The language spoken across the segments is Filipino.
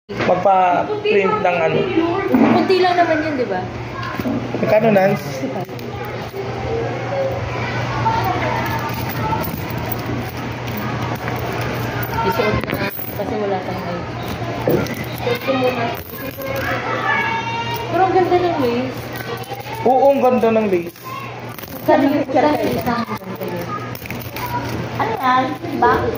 magpa-print ng ano. Kunti lang naman yun, di ba? Magkano, Nance? Isuot ko na kasi wala kang may. Isuot ko muna. Pero ang ganda ng lace. Oo, ang ganda ng lace. Saan yung isang ganda yun? Ano yan? Bakit?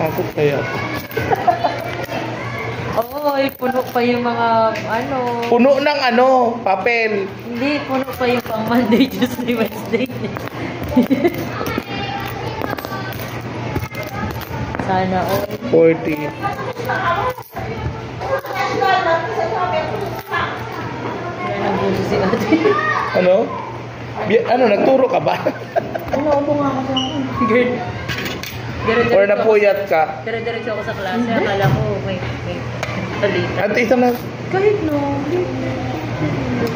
Takot kaya. Oo, puno pa yung mga ano. Puno ng ano, papel. Hindi, puno pa yung pang Monday, Tuesday, Wednesday. Sana all. 40. Wala nang buso si ate. Ano? Ano, nagturo ka ba? Ano, upo nga ako sa akin. Girl. Or napuyat ka? Dire-diretso ako sa klase. Akala ko may talita. At isa na. Kahit no.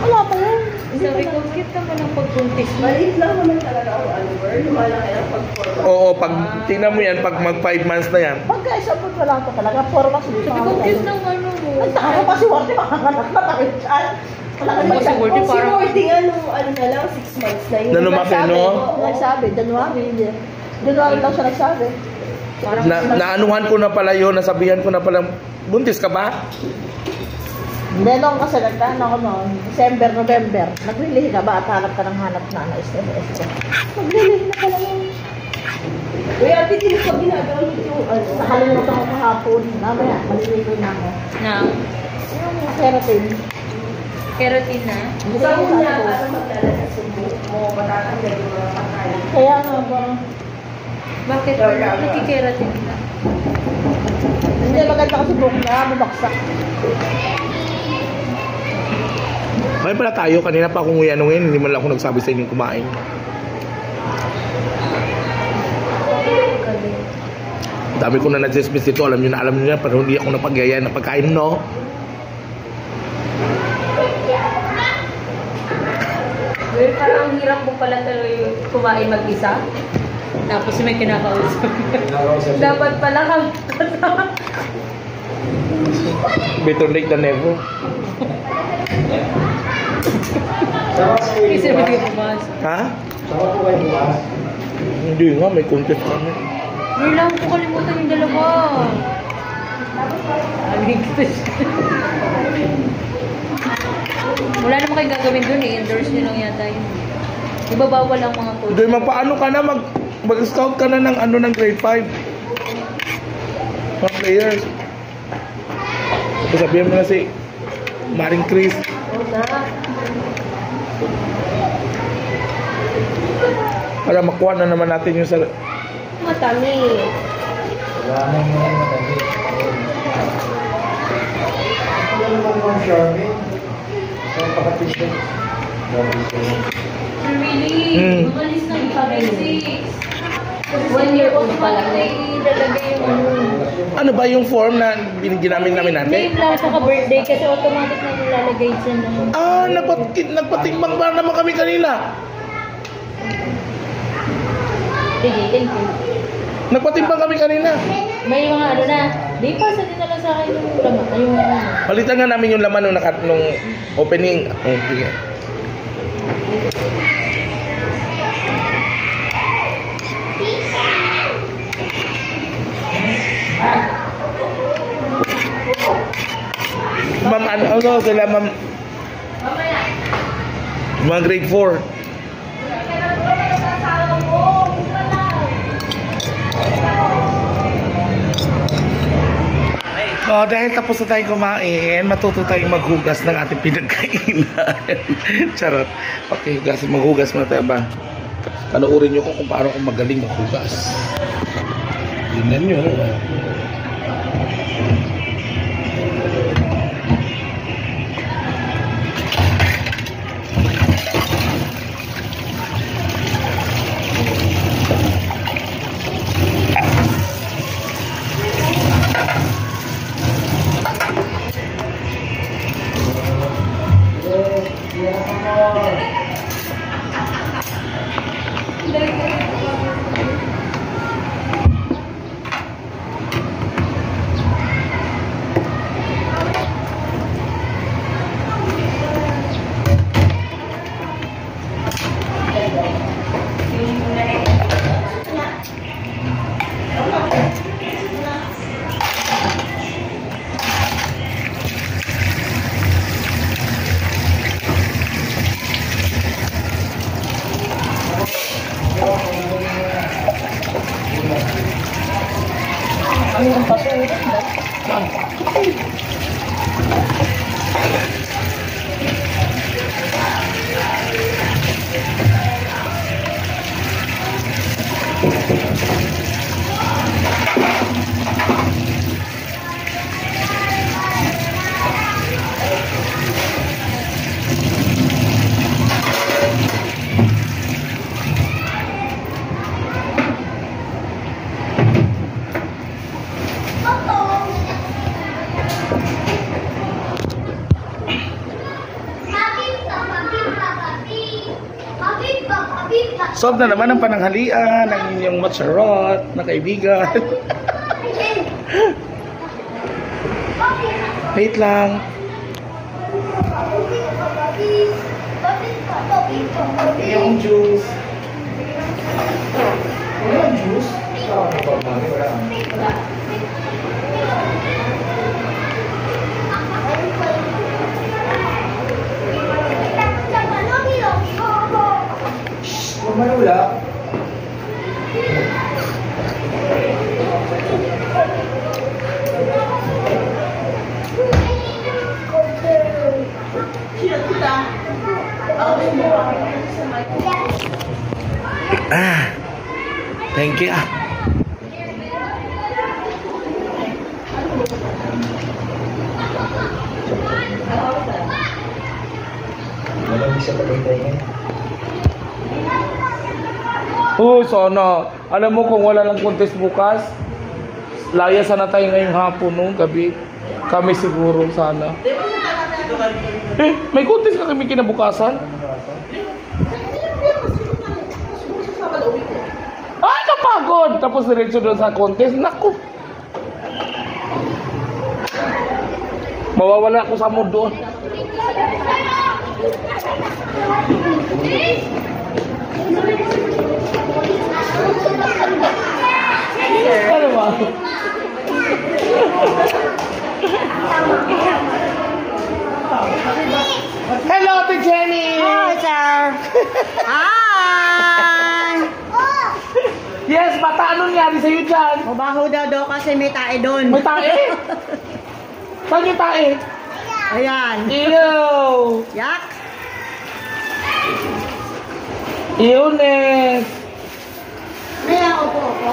Wala pa yan. Sabi ko, cute naman ang pagbuntis mo. Maliit lang naman talaga ako, Oliver. Lumalaki lang pag-4 months. Oo, pag tingnan mo yan, pag mag 5 months na yan. Pagka isang buwan wala ko talaga, 4 months. Sabi ko, cute ng ano mo. Ang taka ko pa si Worthy, makakanak na takit siyan. Wala ka Si Worthy parang... Si Worthy nga nung ano na lang, 6 months na yun. Na lumaki, no? Nagsabi, January. January lang siya nagsabi. Naanuhan ko na pala yun, nasabihan ko na pala, buntis ka ba? Hindi, nung kasi nagtaan ako noon, December, November, naglilihi ka ba at hanap ka ng hanap na ano, SMS. Naglilihi na pala yun. Uy, ate, hindi ko ginagamit yung ano. Nakalimutan ko kahapon. Mamaya, maliligo na ako. Na? Yung keratin. Keratin na? Sabi mo niya, para maglalagay sa buhok mo, matatanggal yung mga pakain. Kaya nga ba? Bakit? Nakikeratin na? Hindi, maganda kasi buhok niya, mabaksak. May pala tayo, kanina pa akong uyanungin, hindi man lang ako nagsabi sa inyong kumain. Dami ko na nag-dismiss dito, alam nyo na, pero hindi ako napagyaya na pagkain, no? Well, parang ang hirap mo pala talaga yung kumain mag-isa. Tapos may kinakausap. Dapat pala kang Better late than never. kasi hindi pumas. Ha? Hindi nga, may contest kami. Hindi lang ko kalimutan yung dalawa. Aligtas siya. Wala naman kayong gagawin dun eh. Endorse nyo lang yata yun. Diba bawal ang mga coach? Hindi, magpaano ka na, mag-scout ka na ng ano ng grade 5. Mga players. Sabihin mo na si Maring Chris. Para makuha na naman natin yung sa... Matami. Wala nang mga matagi. Wala namang mga Charmin. Saan pakatisyon? Really? Umalis na yung pag-6. 1 year old pa lang na ilalagay yung ano. Ano ba yung form na ginamit namin natin? Name lang sa birthday kasi automatic na nilalagay siya ng... Ah, nagpatimbang ba naman kami kanina? Sige, thank you. Nagpatimbang kami kanina. May mga ano na, di pa sa din na lang sa akin yung laman. Yung ano. Palitan nga namin yung laman nung opening. Oh, sige. Ma'am, ano sila, ma'am? Mga grade 4. Oh, dahil tapos na tayong kumain, matuto tayong maghugas ng ating pinagkainan. Charot. Okay, maghugas muna tayo ba? Panoorin nyo kung paano ako magaling maghugas. Tingnan nyo. Solve na naman ang pananghalian ng inyong macharot na kaibigan. Wait lang. Yung juice. Walang juice? Manula. Thank you. Walang isa pagkintay ngayon. Sana. Alam mo kung wala lang contest bukas, layasan na tayo ngayong hapon, no? Gabi. Kami siguro sana. May contest na kami kinabukasan? Ay, napagod! Tapos diretso doon sa contest. Naku! Mawawala ako sa mood doon. Ano ba? Hello, Ate Jenny! Hi, sir! Hi! Yes, bata, ano nangyari sa'yo dyan? Mabaho daw kasi may tae doon. May tae? Saan yung tae? Ayan. Ew! Yak! Ewness! May ako po.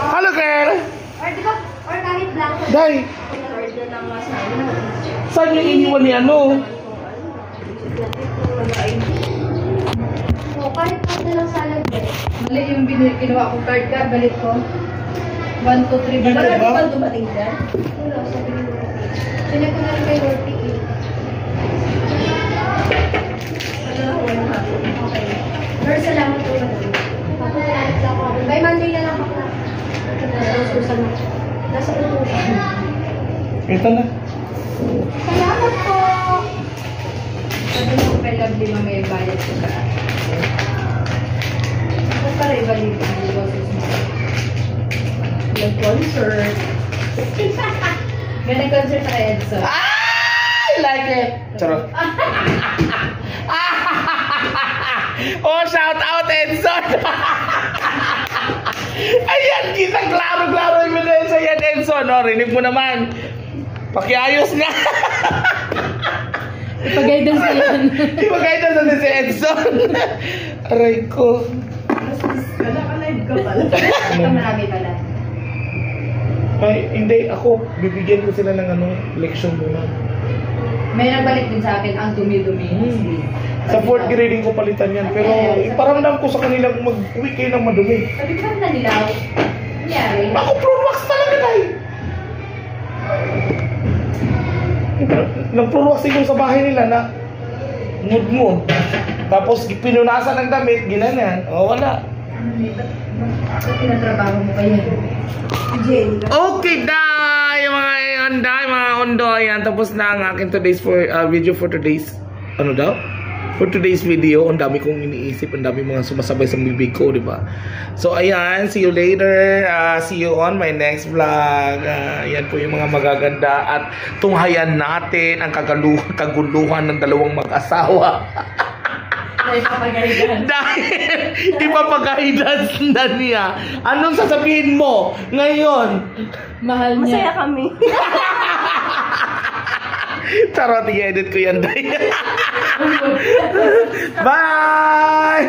Hello, girl! Or di ba, or kahit lang. Day, Order lang mas na. saan yung iniwan ni ano? O, kahit pa na lang salad. Mali yung kinuha kong card ka, balik ko. 1, 2, 3, Ano balik ba? ko dumating dyan. Wala, sabi ni Lord. Sinag ko na rin kay Lord P. Okay. Lord, salamat po ba natin? Ako, salamat lang ako. By Monday na lang ako. Nasa utusan. Ito na. Salamat po! Sabi mo kay Lovely ma may bayad ko sa ako para ibalik ang boses mo. Yung concert. Ganang concert sa kay Edson. I like it! Charot. Oh, shout out Edson! Ayan, kita klaro-klaro yung ebidensya yan, Edson. Oh, rinig mo naman. Pakiayos nga. Ipag-guidance na yan. Ipag-guidance natin si Edson. Aray ko. Naka-live ka pala. Ito marami pala. Ay, hindi. Ako, bibigyan ko sila ng leksyon muna. May nagbalik din sa akin ang dumi-dumi. Sa 4th grading ko palitan yan. Pero iparamdam ko sa kanila kung mag-uwi kayo ng madumi. Sabi ko na nilaw. Nangyari. Ako, pro-wax talaga tayo. Nag-pro-wax siguro sa bahay nila na mood-mood. Tapos pinunasan ng damit, ginanyan. O, wala. Bakit tinatrabaho mo pa yan? Jenny. Okay, day! Mga onday, mga ondo. Ayan, tapos na ang aking today's video for today's, ano daw? For today's video. Ang dami kong iniisip, ang dami mga sumasabay sa bibig ko, di ba? So, ayan, see you later. See you on my next vlog. Ayan po yung mga magaganda at tunghayan natin ang kaguluhan ng dalawang mag-asawa. Dahil ipapag-guidance na niya. Anong sasabihin mo ngayon? Mahal Masaya kami. Charot, i-edit ko yan, Day. Bye!